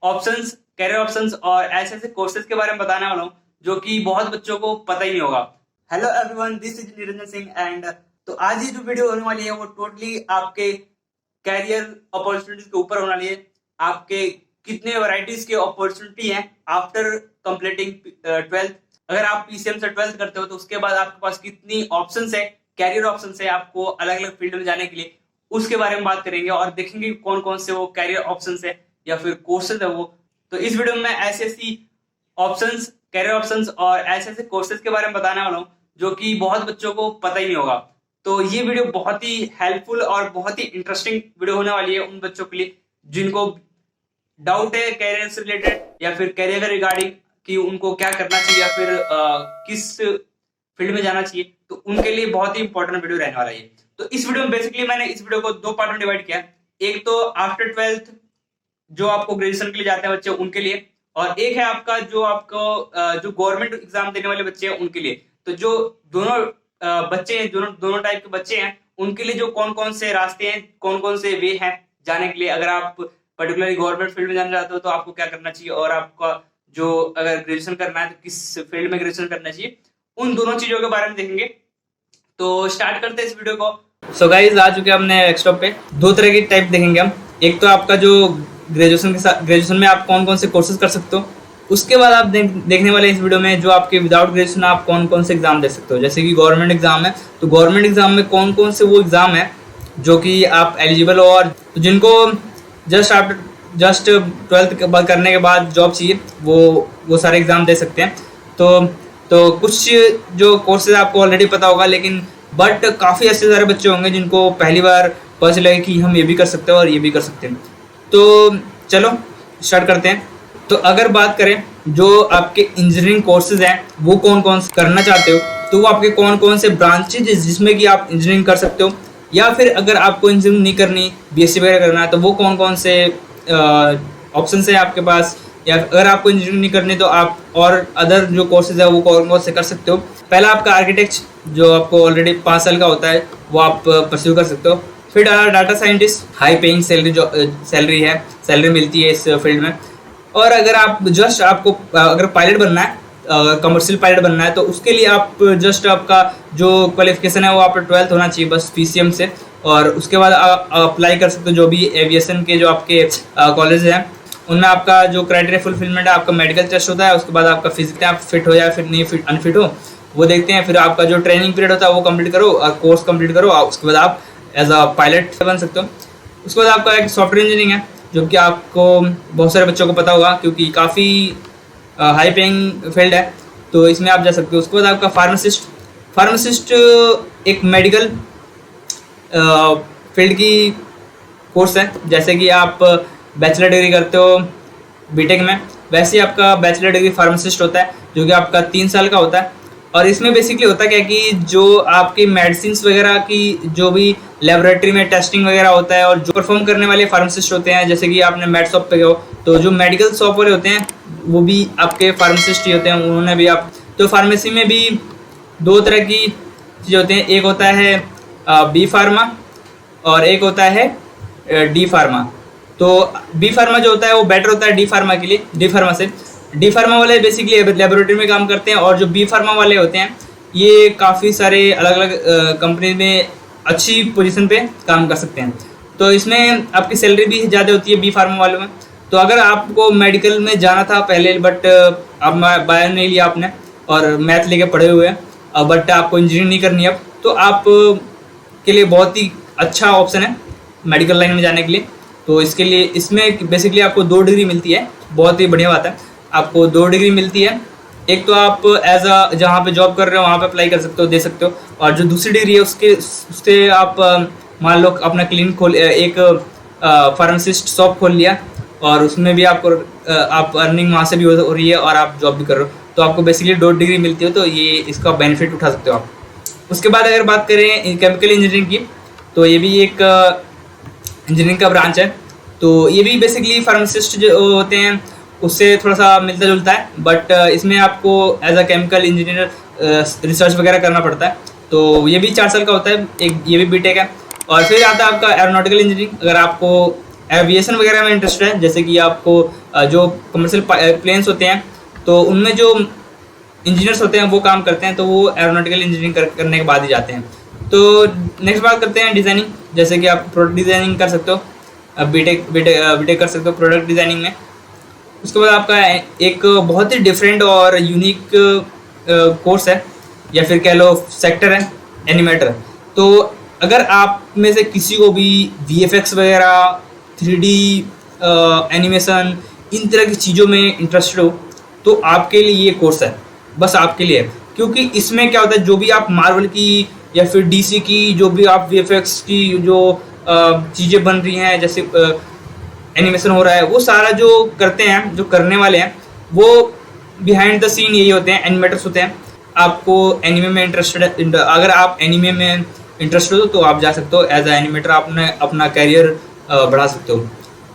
Options, career options और ऐसे ऐसे कोर्सेज के बारे में बताने वाला हूँ जो कि बहुत बच्चों को पता ही नहीं होगा। Hello everyone, this is Niranjan Singh and तो आज ये जो वीडियो होने वाली है वो टोटली आपके कैरियर अपॉर्चुनिटीज के ऊपर होने वाली है। आपके कितने वैरायटीज के अपॉर्चुनिटी हैं आफ्टर कंप्लीटिंग 12th। अगर आप पीसीएम से 12th करते हो तो उसके बाद आपके पास कितनी ऑप्शंस है, कैरियर ऑप्शंस है आपको अलग अलग फील्ड में जाने के लिए, उसके बारे में बात करेंगे और देखेंगे कौन कौन से वो कैरियर ऑप्शंस है या फिर कोर्सेज है वो। तो इस वीडियो में मैं ऐसे ऐसी ऑप्शंस, कैरियर ऑप्शंस और ऐसे ऐसे कोर्सेज के बारे में बताने वाला हूँ जो कि बहुत बच्चों को पता ही नहीं होगा। तो ये वीडियो बहुत ही हेल्पफुल और बहुत ही इंटरेस्टिंग वीडियो होने वाली है उन बच्चों के लिए जिनको डाउट है कैरियर से रिलेटेड या फिर कैरियर के रिगार्डिंग कि उनको क्या करना चाहिए या फिर किस फील्ड में जाना चाहिए। तो उनके लिए बहुत ही इंपॉर्टेंट वीडियो रहने वाला है। तो इस वीडियो में बेसिकली मैंने इस वीडियो को दो पार्ट में डिवाइड किया। एक तो आफ्टर 12th जो आपको ग्रेजुएशन के लिए जाते हैं बच्चे उनके लिए, और एक है आपका जो आपको जो गवर्नमेंट एग्जाम देने वाले बच्चे हैं उनके लिए। तो जो दोनों बच्चे हैं, दोनों टाइप के बच्चे हैं, उनके लिए जो कौन कौन से रास्ते हैं, कौन कौन से वे हैं जाने के लिए। अगर आप पर्टिकुलरली गवर्नमेंट फील्ड में जाना चाहते हो तो आपको क्या करना चाहिए, और आपका जो अगर ग्रेजुएशन करना है तो किस फील्ड में ग्रेजुएशन करना चाहिए, उन दोनों चीजों के बारे में देखेंगे। तो स्टार्ट करते हैं इस वीडियो को। सो गाइस, आ चुके हैं हमने डेस्कटॉप पे। दो तरह की टाइप देखेंगे हम। एक तो आपका जो ग्रेजुएशन में आप कौन कौन से कोर्सेज कर सकते हो, उसके बाद आप देखने वाले इस वीडियो में जो आपके विदाउट ग्रेजुएशन आप कौन कौन से एग्जाम दे सकते हो। जैसे कि गवर्नमेंट एग्जाम है तो गवर्नमेंट एग्जाम में कौन कौन से वो एग्जाम है जो कि आप एलिजिबल हो, और जिनको जस्ट 12th करने के बाद जॉब चाहिए वो सारे एग्जाम दे सकते हैं। तो कुछ जो कोर्सेज आपको ऑलरेडी पता होगा, लेकिन बट काफ़ी ऐसे सारे बच्चे होंगे जिनको पहली बार पता चला कि हम ये भी कर सकते हैं और ये भी कर सकते हैं। तो चलो स्टार्ट करते हैं। तो अगर बात करें जो आपके इंजीनियरिंग कोर्सेज हैं वो कौन कौन से करना चाहते हो, तो वो आपके कौन कौन से ब्रांचेज जिसमें कि आप इंजीनियरिंग कर सकते हो, या फिर अगर आपको इंजीनियरिंग नहीं करनी, बीएससी वगैरह करना है, तो वो कौन कौन से ऑप्शन है आपके पास। या अगर आपको इंजीनियरिंग नहीं करनी तो आप और अदर जो कोर्सेज है वो कौन कौन से कर सकते हो। पहला आपका आर्किटेक्ट जो आपको ऑलरेडी 5 साल का होता है वो आप परस्यू कर सकते हो। फिर data scientist, high paying salary मिलती है इस फील्ड में। और अगर आप जस्ट आपको अगर पायलट बनना है, कमर्शियल पायलट बनना है, तो उसके लिए आप जस्ट आपका जो क्वालिफिकेशन है वो आप 12th होना चाहिए बस पीसीएम से, और उसके बाद आप अप्लाई कर सकते हो जो भी एविएशन के जो आपके कॉलेज हैं उनमें। आपका जो क्राइटेरिया फुलफिलमेंट है, आपका मेडिकल टेस्ट होता है, उसके बाद आपका फिजिकल आप फिट हो या फिर नहीं फिट अनफिट हो वो देखते हैं। फिर आपका जो ट्रेनिंग पीरियड होता है वो कंप्लीट करो और कोर्स कंप्लीट करो, उसके बाद आप एज अ पायलट बन सकते हो। उसके बाद आपका एक सॉफ्टवेयर इंजीनियरिंग है जो कि आपको बहुत सारे बच्चों को पता होगा क्योंकि काफ़ी हाई पेइंग फील्ड है, तो इसमें आप जा सकते हो। उसके बाद आपका फार्मासिस्ट एक मेडिकल फील्ड की कोर्स है। जैसे कि आप बैचलर डिग्री करते हो बीटेक में, वैसे ही आपका बैचलर डिग्री फार्मासिस्ट होता है जो कि आपका 3 साल का होता है। और इसमें बेसिकली होता क्या है कि जो आपकी मेडिसिन वगैरह की जो भी लेबोरेटरी में टेस्टिंग वगैरह होता है और जो परफॉर्म करने वाले फार्मासिस्ट होते हैं, जैसे कि आपने मेड शॉप पे गए तो जो मेडिकल शॉप वाले होते हैं वो भी आपके फार्मासिस्ट ही होते हैं। उन्होंने भी आप तो फार्मेसी में भी 2 तरह की चीज़ें होती हैं। एक होता है बी फार्मा और एक होता है डी फार्मा। तो बी फार्मा जो होता है वो बेटर होता है डी फार्मा के लिए, डी फार्मा वाले बेसिकली लेबोरेटरी में काम करते हैं, और जो बी फार्मा वाले होते हैं ये काफ़ी सारे अलग अलग कंपनी में अच्छी पोजीशन पे काम कर सकते हैं। तो इसमें आपकी सैलरी भी ज़्यादा होती है बी फार्मा वालों में। तो अगर आपको मेडिकल में जाना था पहले बट अब बायो नहीं लिया आपने और मैथ लेके पढ़े हुए हैं बट आपको इंजीनियरिंग नहीं करनी अब, तो आप के लिए बहुत ही अच्छा ऑप्शन है मेडिकल लाइन में जाने के लिए। तो इसके लिए इसमें बेसिकली आपको 2 डिग्री मिलती है, बहुत ही बढ़िया बात है। आपको 2 डिग्री मिलती है। एक तो आप एज अ जहाँ पे जॉब कर रहे हो वहाँ पे अप्लाई कर सकते हो, दे सकते हो, और जो दूसरी डिग्री है उससे आप मान लो अपना क्लिनिक खोल, एक फार्मासिस्ट शॉप खोल लिया और उसमें भी आपको आप अर्निंग वहाँ से भी हो रही है और आप जॉब भी कर रहे हो, तो आपको बेसिकली 2 डिग्री मिलती है। तो ये इसका बेनिफिट उठा सकते हो आप। उसके बाद अगर बात करें केमिकल इंजीनियरिंग की, तो ये भी एक इंजीनियरिंग का ब्रांच है। तो ये भी बेसिकली फार्मासिस्ट जो होते हैं उससे थोड़ा सा मिलता जुलता है, बट इसमें आपको as a chemical engineer research वगैरह करना पड़ता है। तो ये भी 4 साल का होता है, एक ये भी बीटेक है। और फिर आता है आपका एरोनॉटिकल इंजीनियरिंग। अगर आपको एविएशन वगैरह में इंटरेस्ट है, जैसे कि आपको जो कमर्शियल प्लेन्स होते हैं तो उनमें जो इंजीनियर्स होते हैं वो काम करते हैं, तो वो एरोनॉटिकल इंजीनियरिंग करने के बाद ही जाते हैं। तो नेक्स्ट बात करते हैं डिज़ाइनिंग, जैसे कि आप प्रोडक्ट डिज़ाइनिंग कर सकते हो, बीटेक कर सकते हो प्रोडक्ट डिज़ाइनिंग में। उसके बाद आपका एक बहुत ही डिफरेंट और यूनिक कोर्स है या फिर कह लो सेक्टर है, एनिमेटर। तो अगर आप में से किसी को भी VFX वगैरह 3D एनिमेशन इन तरह की चीज़ों में इंटरेस्टेड हो तो आपके लिए ये कोर्स है, बस आपके लिए है। क्योंकि इसमें क्या होता है, जो भी आप मार्वल की या फिर DC की जो भी आप VFX की जो चीज़ें बन रही हैं, जैसे एनिमेशन हो रहा है, वो सारा जो करते हैं, जो करने वाले हैं, वो बिहाइंड द सीन यही होते हैं, एनिमेटर्स होते हैं। आपको एनिमे में इंटरेस्टेड, अगर आप एनिमे में इंटरेस्टेड हो तो आप जा सकते हो एज ए एनिमेटर, आपने अपना कैरियर बढ़ा सकते हो।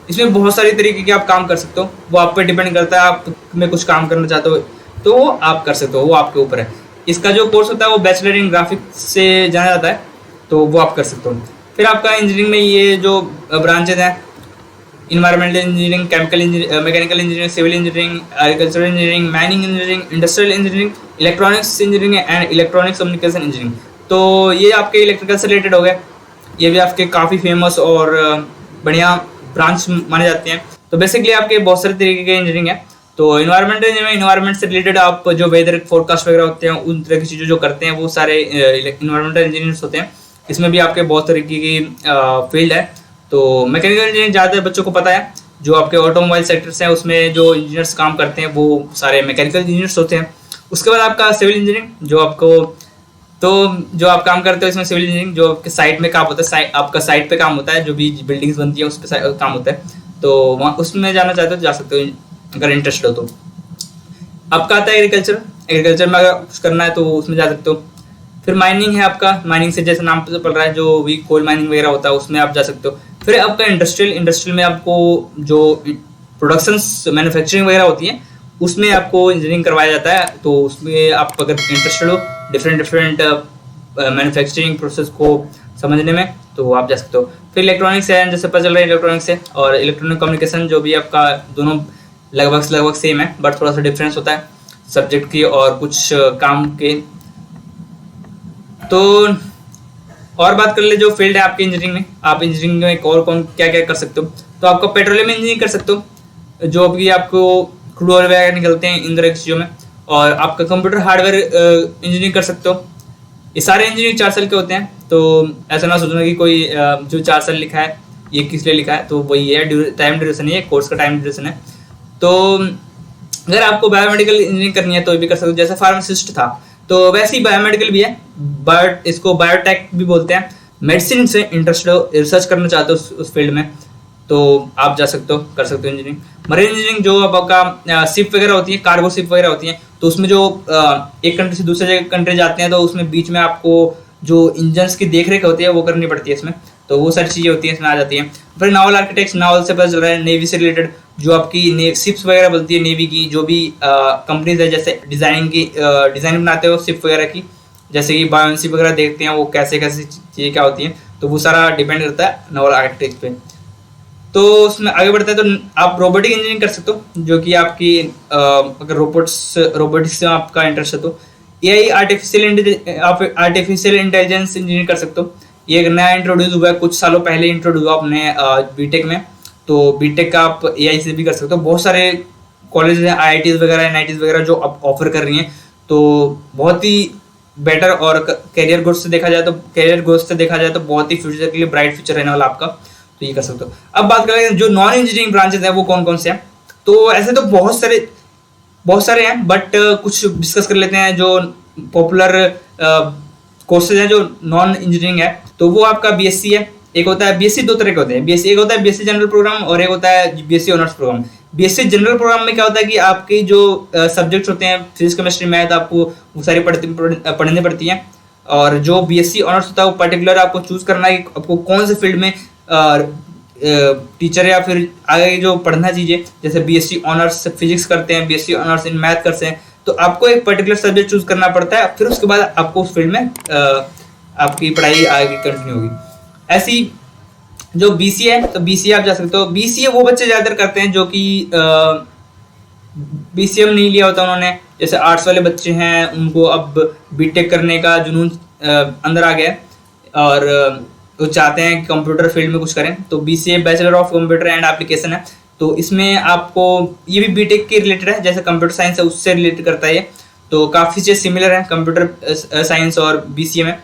इसमें बहुत सारी तरीके के आप काम कर सकते हो, वो आप पे डिपेंड करता है, आप में कुछ काम करना चाहते हो तो वो आप कर सकते हो, वो आपके ऊपर है। इसका जो कोर्स होता है वो बैचलर इन ग्राफिक्स से जाना जाता है, तो वो आप कर सकते हो। फिर आपका इंजीनियरिंग में ये जो ब्रांचेज हैं, environmental engineering, chemical engineering, mechanical engineering, civil engineering, agricultural engineering, mining engineering, industrial engineering, electronics engineering and electronics communication engineering. तो ये आपके इलेक्ट्रिकल से रिलेटेड हो गए, ये भी आपके काफ़ी फेमस और बढ़िया ब्रांच माने जाते हैं। तो बेसिकली आपके बहुत सारे तरीके के इंजीनियरिंग है। तो इन्वायरमेंटल इंजीनियरिंग, इन्वायरमेंट से रिलेटेड आप जो वेदर फोरकास्ट वगैरह होते हैं, उन तरह की चीज़ें जो करते हैं वो सारे इन्वायरमेंटल इंजीनियर्स होते हैं। इसमें भी आपके बहुत तरीके की फील्ड है। तो मैकेनिकल इंजीनियरिंग ज़्यादातर बच्चों को पता है, जो आपके ऑटोमोबाइल सेक्टर्स हैं उसमें जो इंजीनियर्स काम करते हैं वो सारे मैकेनिकल इंजीनियर्स होते हैं। उसके बाद आपका सिविल इंजीनियरिंग, जो आपको तो जो आप काम करते हो इसमें सिविल इंजीनियरिंग, जो आपके साइट में काम होता है, आपका साइट पे काम होता है, जो भी बिल्डिंग्स बनती है उस पर काम होता है, तो वहाँ उसमें जाना चाहते हो जा सकते हो अगर इंटरेस्ट हो तो। आपका आता है एग्रीकल्चर, एग्रीकल्चर में अगर कुछ करना है तो उसमें जा सकते हो। फिर माइनिंग है आपका, माइनिंग से जैसे नाम पे पड़ रहा है, जो भी कोल माइनिंग वगैरह होता है उसमें आप जा सकते हो। फिर आपका इंडस्ट्रियल में आपको जो प्रोडक्शंस मैन्युफैक्चरिंग वगैरह होती है उसमें आपको इंजीनियरिंग करवाया जाता है। तो उसमें आप अगर इंटरेस्टेड हो डिफरेंट मैन्युफैक्चरिंग प्रोसेस को समझने में तो आप जा सकते हो। फिर इलेक्ट्रॉनिक्स है, जैसे पता चल रहा है इलेक्ट्रॉनिक्स है, और इलेक्ट्रॉनिक कम्युनिकेशन जो भी आपका दोनों लगभग सेम है, बट थोड़ा सा डिफरेंस होता है सब्जेक्ट की और कुछ काम के। तो और बात कर ले जो फील्ड है आपके इंजीनियरिंग में, आप इंजीनियरिंग में और कौन क्या क्या कर सकते हो। तो आपको पेट्रोलियम इंजीनियरिंग कर सकते हो, जो भी आपको क्रूड ऑयल वगैरह निकलते हैं इन तरह की चीज़ों में। और आपका कंप्यूटर हार्डवेयर इंजीनियरिंग कर सकते हो। ये सारे इंजीनियरिंग 4 साल के होते हैं, तो ऐसा ना सोचना कि कोई जो 4 साल लिखा है ये किस लिए लिखा है, तो वही है, टाइम ड्यूरेशन है, कोर्स का टाइम ड्यूरेशन है। तो अगर आपको बायोमेडिकल इंजीनियरिंग करनी है तो ये भी कर सकते हो, जैसे फार्मासिस्ट था तो वैसे ही बायोमेडिकल भी है, बट इसको बायोटेक भी बोलते हैं। मेडिसिन से इंटरेस्टेड हो, रिसर्च करना चाहते हो उस फील्ड में, तो आप जा सकते हो, कर सकते हो इंजीनियरिंग। मरीन इंजीनियरिंग जो आपका शिप वगैरह होती है, कार्गो शिप वगैरह होती है, तो उसमें जो एक कंट्री से दूसरे कंट्री जाते हैं तो उसमें बीच में आपको जो इंजन्स की देख रेख होती है वो करनी पड़ती है इसमें, तो वो सारी चीज़ें होती हैं इसमें आ जाती हैं। फिर नावल आर्किटेक्ट्स, नावल से पता चल रहा है नेवी से रिलेटेड, जो आपकी शिप्स वगैरह बनती है नेवी की, जो भी कंपनीज है जैसे डिज़ाइन बनाते हो शिप वगैरह की, जैसे कि बायोन्सी वगैरह देखते हैं वो कैसे कैसे चीज़ें क्या होती हैं, तो वो सारा डिपेंड करता है नावल आर्किटेक्ट पे। तो उसमें आगे बढ़ता है तो आप रोबोटिक इंजीनियरिंग कर सकते हो, जो कि आपकी अगर रोबोटिक्स से आपका इंटरेस्ट है तो AI आर्टिफिशियल इंटेलिजेंस इंजीनियरिंग कर सकते हो। ये एक नया इंट्रोड्यूस हुआ है, कुछ सालों पहले इंट्रोड्यूस हुआ अपने बीटेक में, तो बीटेक का आप AI से भी कर सकते हो। बहुत सारे कॉलेज हैं, IITs वगैरह NITs वगैरह जो अब ऑफर कर रही हैं, तो बहुत ही बेटर। और कैरियर ग्रोथ से देखा जाए तो बहुत ही फ्यूचर के लिए ब्राइट फ्यूचर रहने वाला आपका, तो ये कर सकते हो। अब बात करें जो नॉन इंजीनियरिंग ब्रांचेस हैं वो कौन कौन से हैं, तो ऐसे तो बहुत सारे हैं, बट कुछ डिस्कस कर लेते हैं। जो पॉपुलर कोर्सेज हैं जो नॉन इंजीनियरिंग है, तो वो आपका BSc है। एक होता है BSc, 2 तरह के होते हैं BSc, एक होता है BSc जनरल प्रोग्राम और एक होता है BSc honours programme. BSc general programme में क्या होता है कि आपकी जो सब्जेक्ट्स होते हैं फिजिक्स केमिस्ट्री मैथ, आपको वो सारी पढ़नी पड़ती हैं। और जो BSc ऑनर्स होता है वो पर्टिकुलर आपको चूज करना है कि आपको कौन से फील्ड में टीचर या फिर आगे जो पढ़ना चाहिए। जैसे BSc ऑनर्स फिजिक्स करते हैं, BSc ऑनर्स इन मैथ करते हैं, तो आपको एक पर्टिकुलर सब्जेक्ट चूज करना पड़ता है, फिर उसके बाद आपको उस फील्ड में आपकी पढ़ाई आगे कंटिन्यू होगी। ऐसी जो बीसीए है तो बीसीए आप जा सकते हो। बीसीए वो बच्चे ज़्यादातर करते हैं जो कि बीसीएम नहीं लिया होता उन्होंने, जैसे आर्ट्स वाले बच्चे हैं उनको अब बीटेक करने का जुनून अंदर आ गया है और वो चाहते हैं कि कंप्यूटर फील्ड में कुछ करें। तो BCA bachelor of computer and application है, तो इसमें आपको ये भी बीटेक के रिलेटेड है, जैसे कंप्यूटर साइंस है उससे रिलेटेड करता है ये। तो काफ़ी चीज़ सिमिलर है कंप्यूटर साइंस और बीसीए में।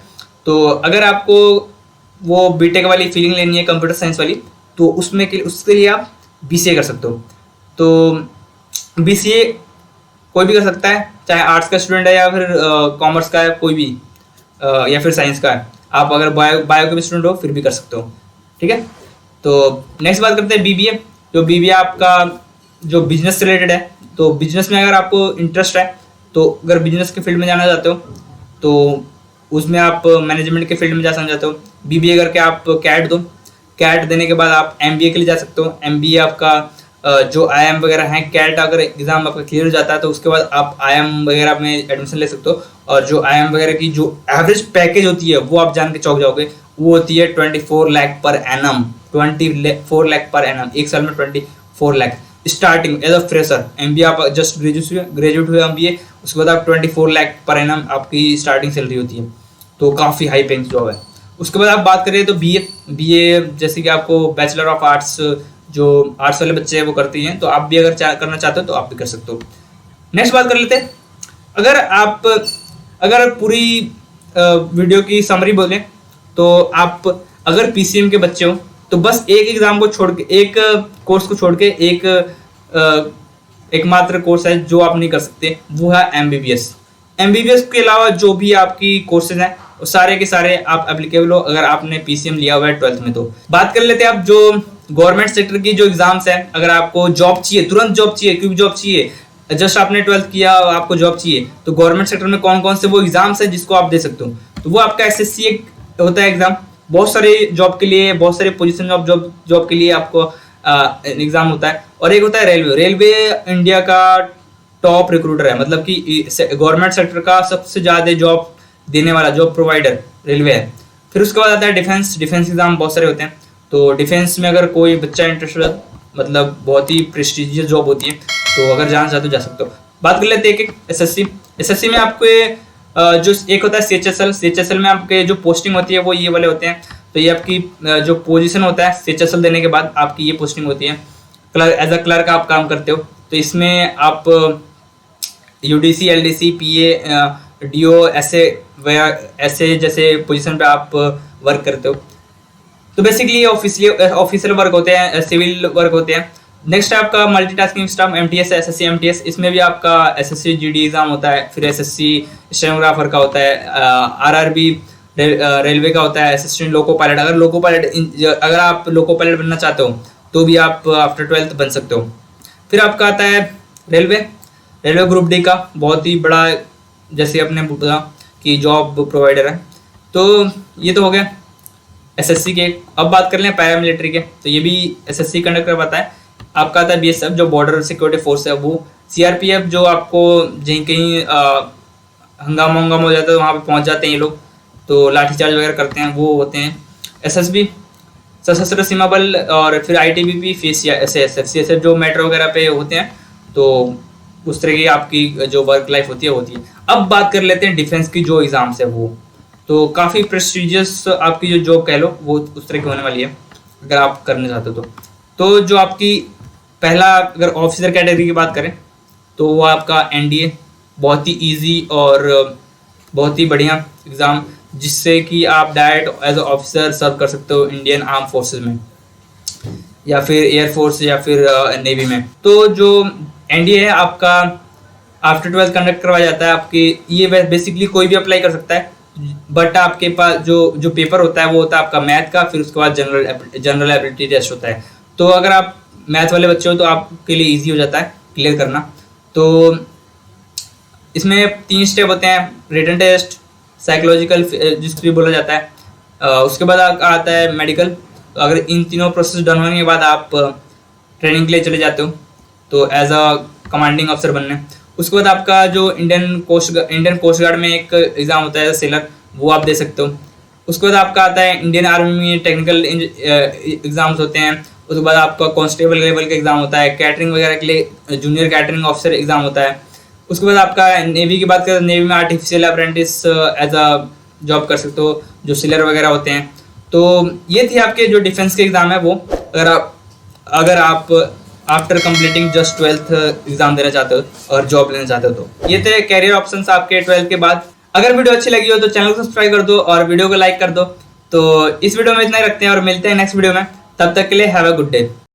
तो अगर आपको वो बीटेक वाली फीलिंग लेनी है कंप्यूटर साइंस वाली, तो उसके लिए आप बीसीए कर सकते हो। तो बीसीए कोई भी कर सकता है, चाहे आर्ट्स का स्टूडेंट है या फिर कॉमर्स का है, कोई भी या फिर साइंस का है। आप अगर बायो के भी स्टूडेंट हो फिर भी कर सकते हो, ठीक है। तो नेक्स्ट बात करते हैं बीबीए। जो बीबीए आपका जो बिजनेस से रिलेटेड है, तो बिजनेस में अगर आपको इंटरेस्ट है, तो अगर बिजनेस के फील्ड में जाना चाहते हो तो उसमें आप मैनेजमेंट के फील्ड में जा सकते हो। बीबीए करके आप कैट दो, कैट देने के बाद आप एमबीए के लिए जा सकते हो। एमबीए आपका जो आईएम वगैरह हैं, कैट अगर एग्जाम आपका क्लियर हो जाता है तो उसके बाद आप आईएम वगैरह में एडमिशन ले सकते हो। और जो आईएम वगैरह की जो एवरेज पैकेज होती है वो आप जान के चौंक जाओगे, वो होती है 24 lakh per annum. 24 lakh per annum, एक साल में 24 lakh starting as a fresher. MBA आप जस्ट ग्रेजुएट हुए एमबीए, उसके बाद आप 24 लाख पर एनम आपकी स्टार्टिंग सैलरी होती है। तो काफ़ी हाई पेइंग जॉब है। उसके बाद आप बात करें तो बीए जैसे कि आपको बैचलर ऑफ आर्ट्स, जो आर्ट्स वाले बच्चे हैं वो करते हैं, तो आप भी अगर करना चाहते हो तो आप भी कर सकते हो। नेक्स्ट बात कर लेते हैं, अगर पूरी वीडियो की समरी बोलें तो आप अगर पीसीएम के बच्चे हो तो बस एक एग्जाम को छोड़ के, एक कोर्स को छोड़ के एकमात्र कोर्स है जो आप नहीं कर सकते, वो है एमबीबीएस। एमबीबीएस के अलावा जो भी आपकी कोर्सेज हैं वो सारे के सारे आप एप्लीकेबल हो अगर आपने पीसीएम लिया हुआ है 12th में। तो बात कर लेते हैं आप जो गवर्नमेंट सेक्टर की जो एग्जाम्स हैं, अगर आपको जॉब चाहिए, तुरंत जॉब चाहिए, क्योंकि जॉब चाहिए, जस्ट आपने 12th किया आपको जॉब चाहिए, तो गवर्नमेंट सेक्टर में कौन कौन से वो एग्जाम्स हैं जिसको आप दे सकते हो। तो वो आपका एसएससी एक होता है एग्जाम, बहुत सारे जॉब के लिए, बहुत सारे पोजीशन जॉब के लिए आपको एग्जाम होता है। और एक होता है रेलवे इंडिया का टॉप रिक्रूटर है, मतलब कि गवर्नमेंट सेक्टर का सबसे ज़्यादा जॉब देने वाला जॉब प्रोवाइडर रेलवे है। फिर उसके बाद आता है डिफेंस एग्जाम बहुत सारे होते हैं। तो डिफेंस में अगर कोई बच्चा इंटरेस्टेड है, मतलब बहुत ही प्रेस्टिजियस जॉब होती है, तो अगर जाना चाहते हो जा सकते हो। बात कर लेते हैं एक एसएससी में आपके जो एक होता है सीएचएसएल में आपके जो पोस्टिंग होती है वो ये वाले होते हैं। तो ये आपकी जो पोजीशन होता है सीएचएसएल देने के बाद आपकी ये पोस्टिंग होती है, एज अ क्लर्क आप काम करते हो। तो इसमें आप यूडीसी, एलडीसी, पीए, डीओ ऐसे जैसे पोजीशन पे आप वर्क करते हो। तो बेसिकली ये ऑफिशियल वर्क होते हैं, सिविल वर्क होते हैं। नेक्स्ट है आपका multitasking staff, MTS, SSC MTS. इसमें भी आपका एसएससी जीडी एग्जाम होता है, फिर एसएससी स्टेनोग्राफर का होता है, आरआरबी रेलवे का होता है, असिस्टेंट लोको पायलट। अगर आप लोको पायलट बनना चाहते हो तो भी आप आफ्टर 12th बन सकते हो। फिर आपका आता है रेलवे ग्रुप डी का, बहुत ही बड़ा, जैसे अपने बोला कि जॉब प्रोवाइडर है। तो ये तो हो गया एसएससी के। अब बात कर लें पैरामिलिट्री के, तो ये भी एसएससी कंडक्ट करवाता है। आपका आता है बीएसएफ जो बॉर्डर सिक्योरिटी फोर्स है, वो सीआरपीएफ जो आपको कहीं हंगामा हो जाता है वहाँ पे पहुँच जाते हैं ये लोग, तो लाठीचार्ज वगैरह करते हैं, वो होते हैं। एसएसबी सशस्त्र सीमा बल, और फिर आईटीबीपी, फिर सीएसएफ जो मेट्रो वगैरह पे होते हैं। तो उस तरह की आपकी जो वर्क लाइफ होती है। अब बात कर लेते हैं डिफेंस की जो एग्जाम्स है वो, तो काफ़ी प्रेस्टिजियस आपकी जो जॉब कह लो वो उस तरह की होने वाली है अगर आप करना चाहते हो तो जो आपकी पहला, अगर ऑफिसर कैटेगरी की बात करें तो वो आपका एनडीए, बहुत ही इजी और बहुत ही बढ़िया एग्ज़ाम, जिससे कि आप डायरेक्ट एज ऑफिसर सर्व कर सकते हो इंडियन आर्म फोर्सेज में या फिर एयरफोर्स या फिर नेवी में। तो जो एनडीए है आपका आफ्टर 12th कंडक्ट करवाया जाता है। आपके ये बेसिकली कोई भी अप्लाई कर सकता है, बट आपके पास जो पेपर होता है वो होता है आपका मैथ का, फिर उसके बाद जनरल एबिलिटी टेस्ट होता है। तो अगर आप मैथ वाले बच्चे हो तो आपके लिए इजी हो जाता है क्लियर करना। तो इसमें 3 स्टेप होते हैं, रिटन टेस्ट, साइकोलॉजिकल जिसको भी बोला जाता है, उसके बाद आता है मेडिकल। अगर इन तीनों प्रोसेस डन होने के बाद आप ट्रेनिंग के लिए चले जाते हो, तो एज अ कमांडिंग अफसर बनने। उसके बाद आपका जो इंडियन कोस्ट गार्ड में एक एग्ज़ाम होता है सेलर, वो आप दे सकते हो। उसके बाद आपका आता है इंडियन आर्मी में टेक्निकल एग्जाम्स होते हैं। उसके बाद आपका कांस्टेबल लेवल का एग्जाम होता है, कैटरिंग वगैरह के लिए जूनियर कैटरिंग ऑफिसर एग्जाम होता है। उसके बाद आपका नेवी की बात करें तो नेवी में artificial apprentice as a job कर सकते हो, जो सिलर वगैरह होते हैं। तो ये थी आपके जो डिफेंस के एग्जाम है वो। अगर आप after completing just 12th exam देना चाहते हो और जॉब लेना चाहते हो तो ये थे कैरियर ऑप्शंस आपके 12th के बाद। अगर वीडियो अच्छी लगी हो तो चैनल को सब्सक्राइब कर दो और वीडियो को लाइक कर दो। तो इस वीडियो में इतना ही रखते हैं और मिलते हैं नेक्स्ट वीडियो में। तब तक के लिए हैव अ गुड डे।